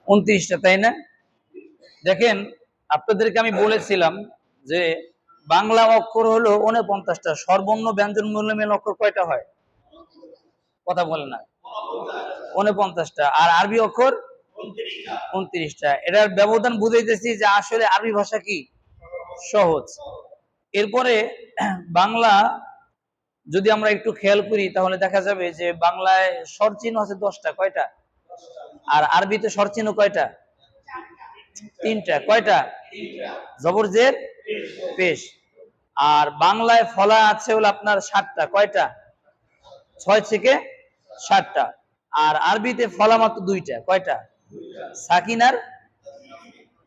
29টা, তাই না? দেখেন, আপনাদেরকে আমি বলেছিলাম যে বাংলা অক্ষর হলো 49টা, স্বরবর্ণ ব্যঞ্জন বর্ণ মিলে অক্ষর কয়টা হয়? কথা বলে না। 49টা। আর আরবি অক্ষর 29টা। এটার ব্যবধান বুঝাইতেছি যে আসলে আরবি ভাষা কি সহজ। এরপরে বাংলা যদি আমরা একটু খেয়াল করি তাহলে দেখা যাবে যে বাংলায় স্বর চিহ্ন আছে 10টা। কয়টা? আর আরবিতে স্বর চিহ্ন কয়টা? 3টা। কয়টা? জবর জের পেশ। আর বাংলায় ফলা আছে হলো আপনার 7টা। কয়টা? 6 থেকে 7টা। আর আরবিতে ফলা মাত্র 2টা। কয়টা? সাকিন আর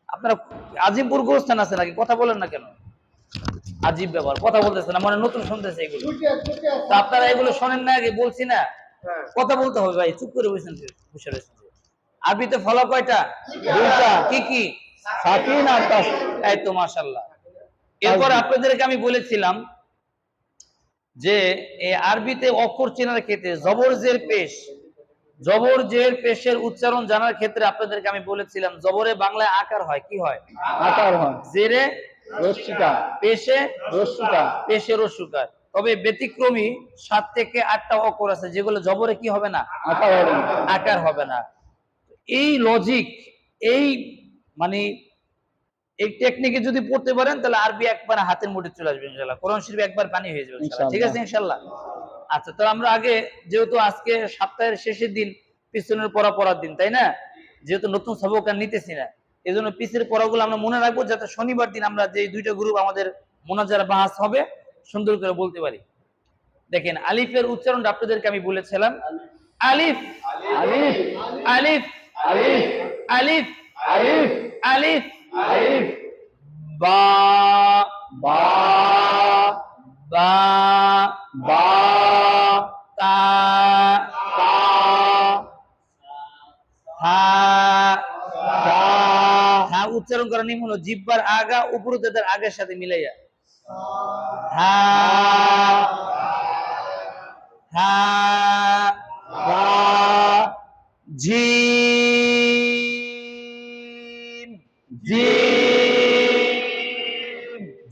আপনারা আজিমপুর গোরস্থান আছে নাকি? কথা বলেন না কেন? আজীব ব্যাপার, কথা বলতেছে না, মানে নতুন শুনতেছে এগুলো। তা আপনারা এগুলো শোনেন না আগে? বলছি না কথা বলতে হবে ভাই, চুপ করে বসে রয়েছেন। আরবিতে ফলা কয়টা? 2টা। কি কি? সাকিন আর তাসদীদ। এই তো মাশাআল্লাহ। এরপর আপনাদেরকে আমি বলেছিলাম যে এই আরবিতে অক্ষর চেনার ক্ষেত্রে জবর জের পেশ, জবর জের পেশের উচ্চারণ জানার ক্ষেত্রে আপনাদেরকে আমি বলেছিলাম জবরে বাংলায় আকার হয়। কি হয়? আকার হয়। জেরে রস্যিকা, পেশে রস্যিকা, পেশে রস্যিকা। তবে ব্যতিক্রমী 7 থেকে 8টা অক্ষর আছে যেগুলো জবরে কি হবে না? আকার হবে না। আকার হবে না। এই লজিক, এই মানে এই টেকনিকে যদি পড়তে পারেন তাহলে আরবি একবার হাতের মুঠে চলে আসবে ইনশাআল্লাহ। কোরআন শরীফ একবার পানি হয়ে যাবে ইনশাআল্লাহ। ঠিক আছে ইনশাআল্লাহ? আচ্ছা, তো আমরা আগে, যেহেতু আজকে সপ্তাহের শেষের দিন, পিছনের পড়ার দিন, তাই না? যেহেতু নতুন সবক আর নিতেছি না, এজন্য পিছের পড়াগুলো আমরা মনে রাখবো যাতে শনিবার দিন আমরা যে 2টা গ্রুপ আমাদের মোনাজারা বাহাস হবে সুন্দর করে বলতে পারি। দেখেন, আলিফের উচ্চারণটা আপনাদেরকে আমি বলেছিলাম। আলিফ আলিফ আলিফ আলিফ আলিফ আলিফ আলিফ আলিফ, বা বা বা বা, তা তা, হা হা। হা উচ্চারণ করার নিয়ম হলো জিহ্বার আগা উপর দাঁতের আগের সাথে মিলাইয়া হা হা হা। জিম জিম,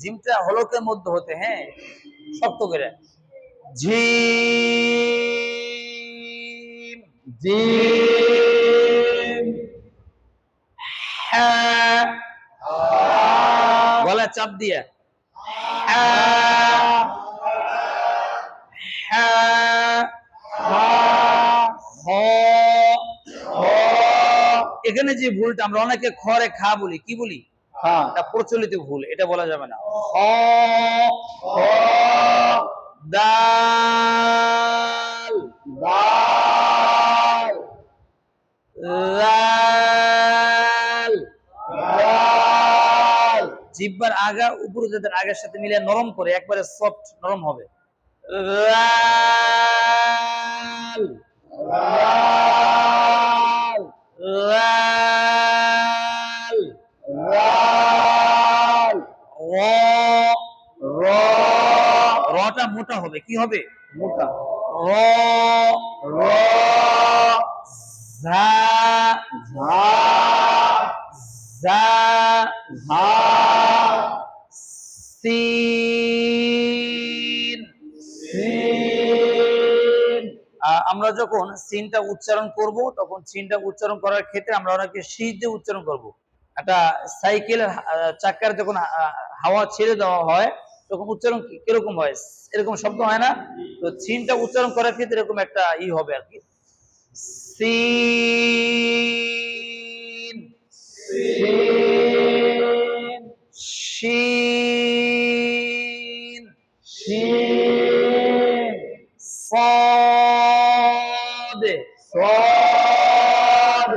জিমটা হলকের মধ্যে হতে, হ্যাঁ, শক্ত করে। Gym gym. হ্যাঁ, গলায় চাপ দিয়া হ্যাঁ হ্যাঁ। এখানে যে ভুলটা, আমরা অনেকে খরে খা বলি, কি বলি? এটা প্রচলিত ভুল, এটা বলা যাবে না। দাল দাল, লাল লাল। জিহ্বার আগা উপর দাঁতের আগের সাথে মিলে নরম করে, একবারে সফট নরম হবে। লাল লাল লাল লাল। র র, রটা মোটা হবে। কি হবে? মোটা। র র। ঝা ঝা ঝা ঝা। Scene scene. আমরা যখন সিনটা উচ্চারণ করব তখন সিনটা উচ্চারণ করার ক্ষেত্রে আমরা অনেকে শীত দিয়ে উচ্চারণ করব। একটা সাইকেলের চাকার যখন হাওয়া ছেড়ে দেওয়া হয় তখন উচ্চারণ কিরকম হয়? এরকম শব্দ হয় না? তো সিনটা উচ্চারণ করার ক্ষেত্রে এরকম একটা হবে আর কি। সিন সিন শিন শিন। صاد صاد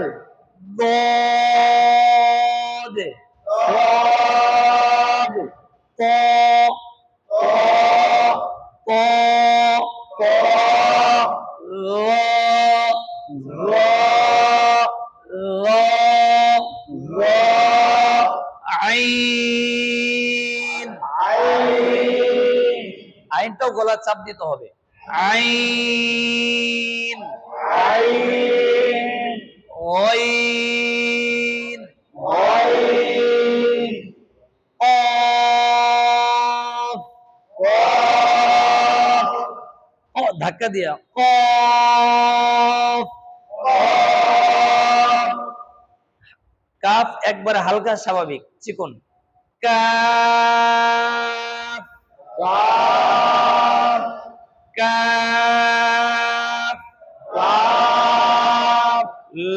ضاد ضاد طا طا طا ظا ظا ظا ظا আইন আইন। আইনটাও গলা চাপ দিতে হবে। আইন আইন। গইন দিয়া কফ, কাফ একবার হালকা স্বাভাবিক চিকন, কাফ, কাফ, কাফ, কাফ,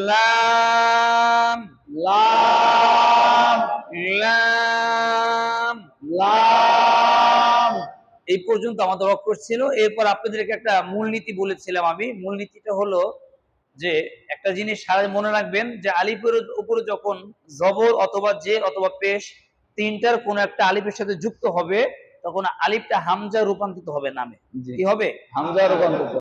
লাম, লাম, লাম। লাম। এই পর্যন্ত আমাদের অক্ষর ছিল। এরপর আপনাদেরকে একটা মূলনীতি বলেছিলাম আমি। মূলনীতিটা হলো যে একটা জিনিস সারা মনে রাখবেন যে আলিফের উপরে যখন জবর অথবা জের অথবা পেশ তিনটার কোন একটা আলিফের সাথে যুক্ত হবে তখন আলিফটা হামজা রূপান্তরিত হবে নামে। জি। কি হবে? হামজা রূপান্তরিত।